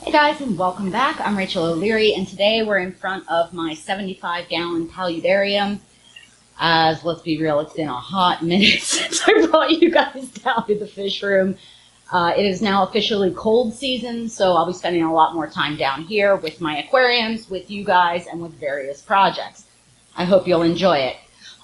Hey guys, and welcome back. I'm Rachel O'Leary, and today we're in front of my 75-gallon Paludarium. As let's be real, it's been a hot minute since I brought you guys down to the fish room. It is now officially cold season, so I'll be spending a lot more time down here with my aquariums, with you guys, and with various projects. I hope you'll enjoy it.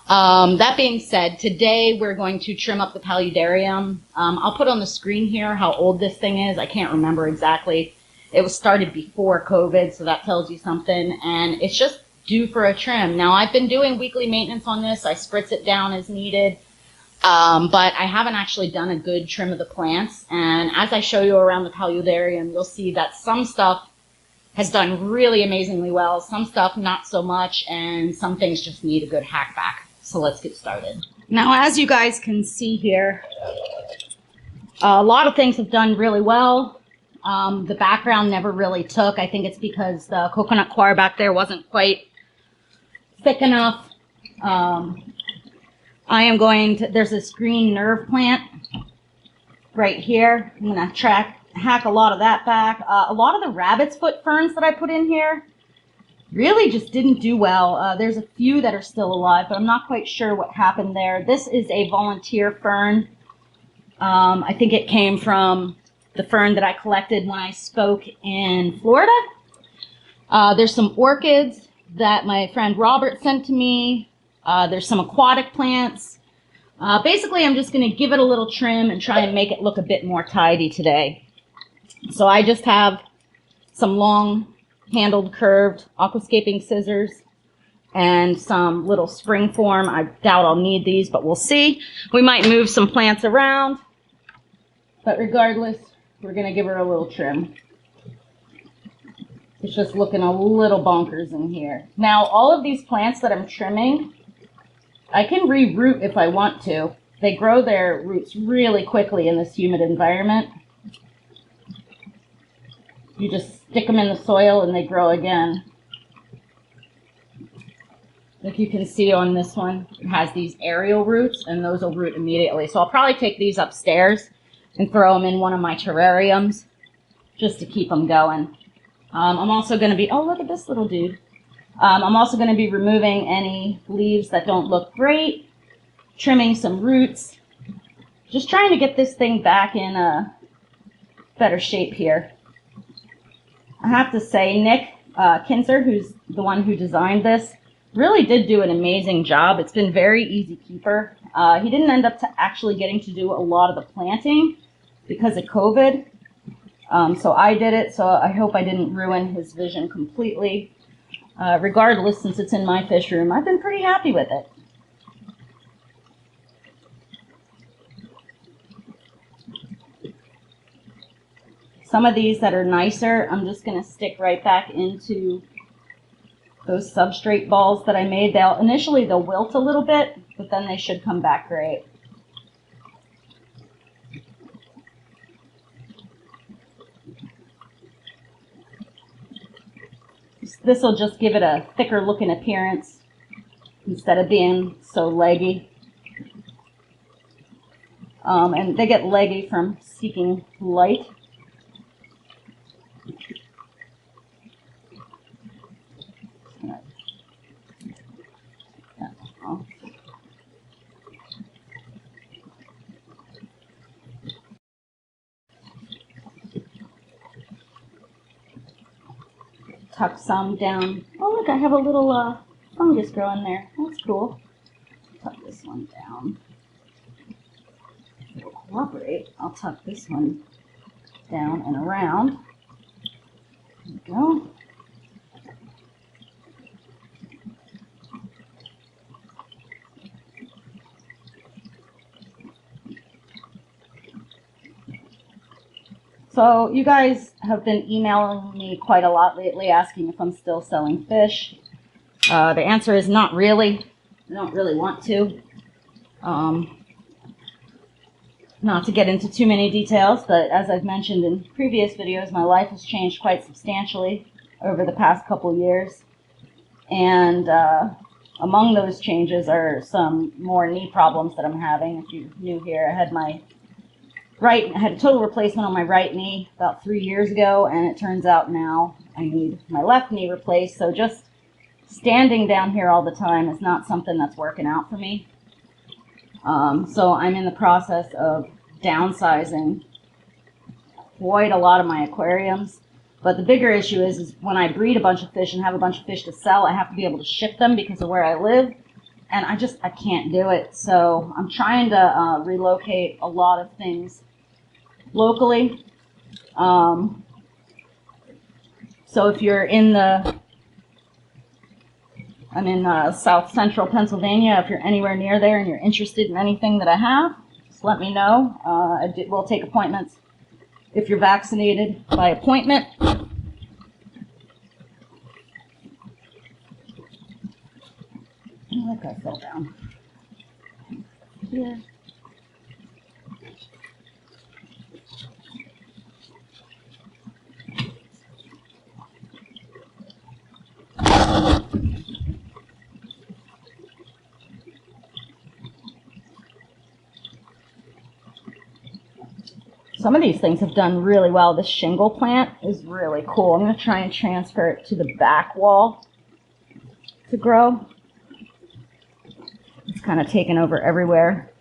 That being said, today we're going to trim up the Paludarium. I'll put on the screen here how old this thing is. I can't remember exactly. It was started before COVID, so that tells you something, and it's just due for a trim. Now, I've been doing weekly maintenance on this. I spritz it down as needed, but I haven't actually done a good trim of the plants, and as I show you around the Paludarium, you'll see that some stuff has done really amazingly well, some stuff not so much, and some things just need a good hack back. So let's get started. Now, as you guys can see here, a lot of things have done really well. The background never really took. I think it's because the coconut coir back there wasn't quite thick enough. There's this green nerve plant right here. I'm going to hack a lot of that back. A lot of the rabbit's foot ferns that I put in here really just didn't do well. There's a few that are still alive, but I'm not quite sure what happened there. This is a volunteer fern. I think it came from the fern that I collected when I spoke in Florida. There's some orchids that my friend Robert sent to me. There's some aquatic plants. Basically, I'm just going to give it a little trim and try and make it look a bit more tidy today. So I just have some long-handled curved aquascaping scissors and some little spring form. I doubt I'll need these, but we'll see. We might move some plants around, but regardless, we're going to give her a little trim. It's just looking a little bonkers in here. Now, all of these plants that I'm trimming, I can re-root if I want to. They grow their roots really quickly in this humid environment. You just stick them in the soil and they grow again. Like you can see on this one, it has these aerial roots, and those will root immediately. So I'll probably take these upstairs and throw them in one of my terrariums just to keep them going. I'm also going to be, oh, look at this little dude. I'm also going to be removing any leaves that don't look great, trimming some roots, just trying to get this thing back in a better shape here. I have to say, Nick Kinzer, who's the one who designed this, really did do an amazing job. It's been very easy keeper. He didn't end up actually getting to do a lot of the planting because of COVID. So I did it, so I hope I didn't ruin his vision completely. Regardless, since it's in my fish room, I've been pretty happy with it. Some of these that are nicer, I'm just going to stick right back into those substrate balls that I made. Initially they'll wilt a little bit, but then they should come back great. This will just give it a thicker looking appearance instead of being so leggy. And they get leggy from seeking light. Tuck some down. Oh, look, I have a little fungus growing there. That's cool. Tuck this one down. If it'll cooperate, I'll tuck this one down and around. There we go. So you guys have been emailing me quite a lot lately asking if I'm still selling fish. The answer is not really. I don't really want to. Not to get into too many details, but as I've mentioned in previous videos, my life has changed quite substantially over the past couple years. And among those changes are some more knee problems that I'm having. If you're new here, I had my I had a total replacement on my right knee about 3 years ago, and it turns out now I need my left knee replaced. So just standing down here all the time is not something that's working out for me. So I'm in the process of downsizing quite a lot of my aquariums. But the bigger issue is when I breed a bunch of fish and have a bunch of fish to sell, I have to be able to ship them because of where I live. And I can't do it. So I'm trying to relocate a lot of things locally. So if you're I'm in south central Pennsylvania. If you're anywhere near there and you're interested in anything that I have, just let me know. We'll take appointments if you're vaccinated by appointment. That guy fell down. Yeah. Some of these things have done really well. This shingle plant is really cool. I'm going to try and transfer it to the back wall to grow. It's kind of taken over everywhere.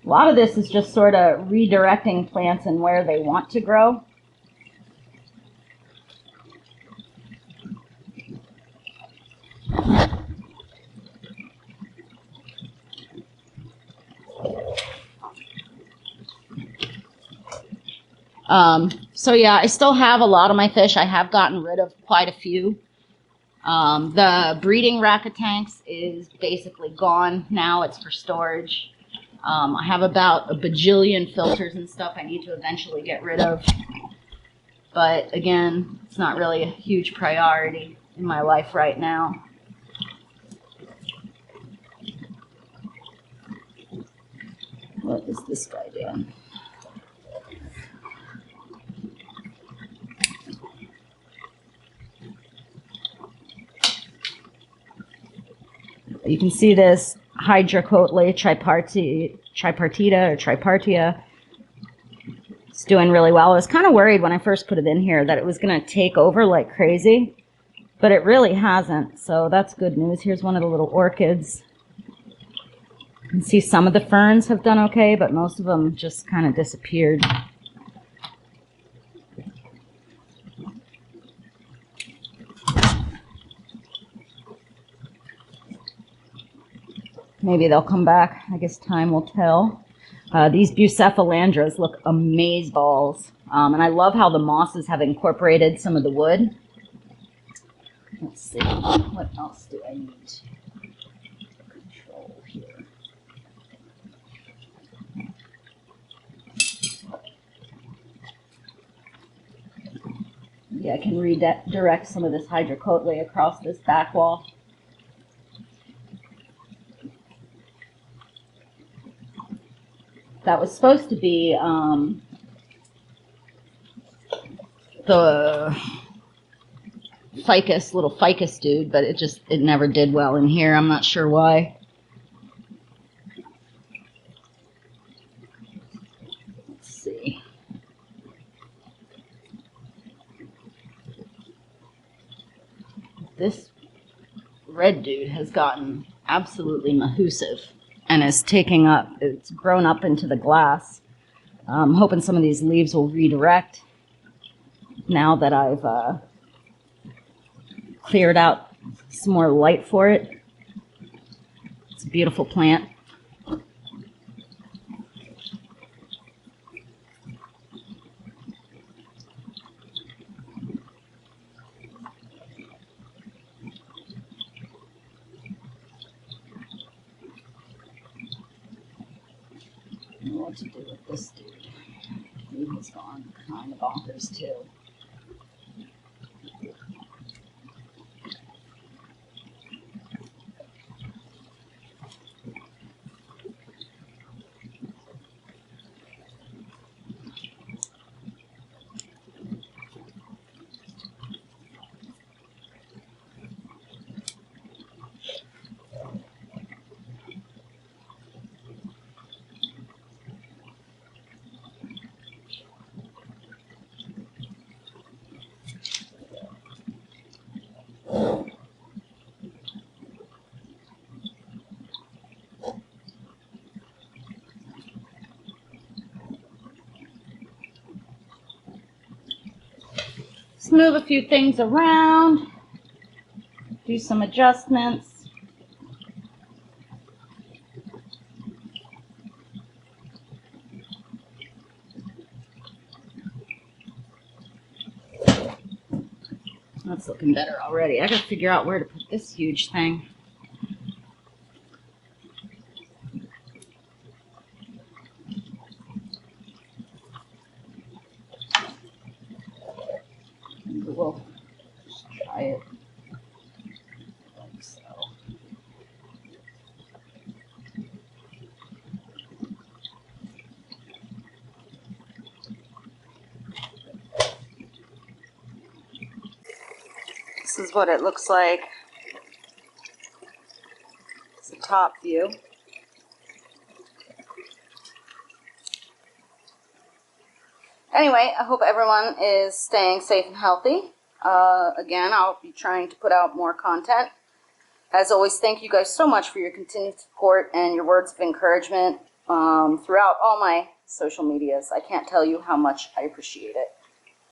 A lot of this is just sort of redirecting plants and where they want to grow. So yeah, I still have a lot of my fish. I have gotten rid of quite a few. The breeding racket tanks is basically gone now. It's for storage. I have about a bajillion filters and stuff I need to eventually get rid of. But again, it's not really a huge priority in my life right now. What is this guy doing? You can see this Hydrocotle tripartita or tripartia. It's doing really well. I was kind of worried when I first put it in here that it was going to take over like crazy, but it really hasn't. So that's good news. Here's one of the little orchids. You can see some of the ferns have done okay, but most of them just kind of disappeared. Maybe they'll come back. I guess time will tell. These Bucephalandras look amazeballs. And I love how the mosses have incorporated some of the wood. Let's see. What else do I need to control here? Yeah, I can redirect some of this Hydrocotle across this back wall. That was supposed to be the little ficus dude, but it never did well in here. I'm not sure why. Let's see. This red dude has gotten absolutely mahoosive and is it's grown up into the glass. I'm hoping some of these leaves will redirect now that I've cleared out some more light for it. It's a beautiful plant. What to do with this dude? He has gone kind of bonkers too. Let's move a few things around, do some adjustments. That's looking better already. I gotta figure out where to put this huge thing. We'll just try it like so. This is what it looks like. It's the top view. Anyway, I hope everyone is staying safe and healthy. Again, I'll be trying to put out more content. As always, thank you guys so much for your continued support and your words of encouragement throughout all my social medias. I can't tell you how much I appreciate it.